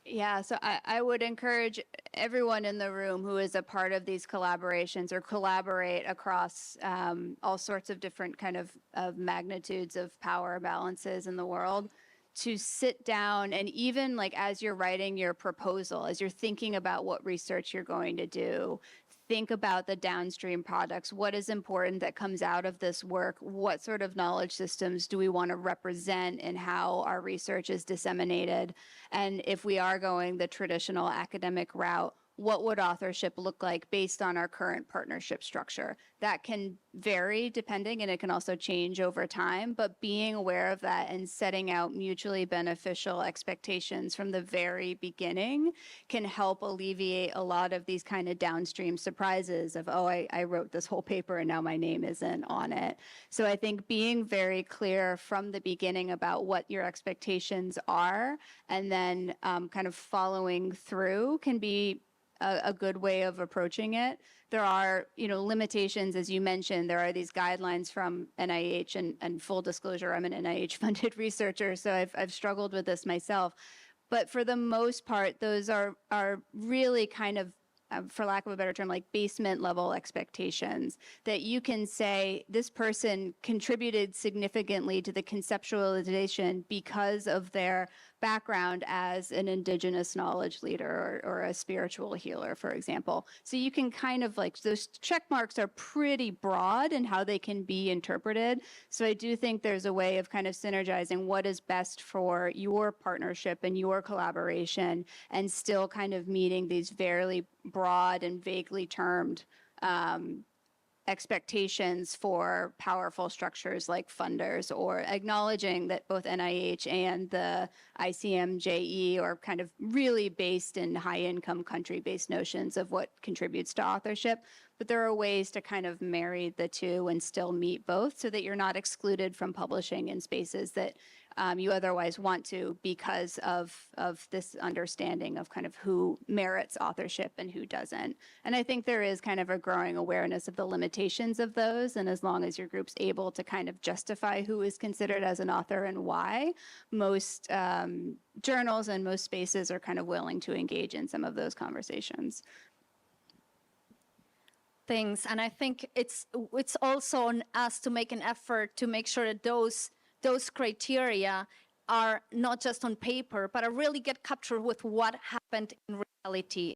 Yeah, so I would encourage everyone in the room who is a part of these collaborations or collaborate across all sorts of different kind of magnitudes of power balances in the world to sit down and even like as you're writing your proposal, as you're thinking about what research you're going to do, think about the downstream products. What is important that comes out of this work? What sort of knowledge systems do we want to represent in how our research is disseminated? And if we are going the traditional academic route, what would authorship look like based on our current partnership structure? That can vary depending, and it can also change over time, but being aware of that and setting out mutually beneficial expectations from the very beginning can help alleviate a lot of these kind of downstream surprises of, oh, I wrote this whole paper and now my name isn't on it. So I think being very clear from the beginning about what your expectations are and then kind of following through can be a good way of approaching it. There are, limitations, as you mentioned. There are these guidelines from NIH, and full disclosure, I'm an NIH-funded researcher, so I've struggled with this myself. But for the most part, those are really kind of, for lack of a better term, like basement level expectations that you can say this person contributed significantly to the conceptualization because of their background as an indigenous knowledge leader or a spiritual healer, for example. So you can kind of like, those check marks are pretty broad in how they can be interpreted. So I do think there's a way of kind of synergizing what is best for your partnership and your collaboration and still kind of meeting these very broad and vaguely termed expectations for powerful structures like funders, or acknowledging that both NIH and the ICMJE are kind of really based in high-income country-based notions of what contributes to authorship. But there are ways to kind of marry the two and still meet both so that you're not excluded from publishing in spaces that you otherwise want to because of this understanding of kind of who merits authorship and who doesn't. And I think there is kind of a growing awareness of the limitations of those, and as long as your group's able to kind of justify who is considered as an author and why, most journals and most spaces are kind of willing to engage in some of those conversations. Things, and I think it's also on us to make an effort to make sure that those criteria are not just on paper, but are really get captured with what happened in reality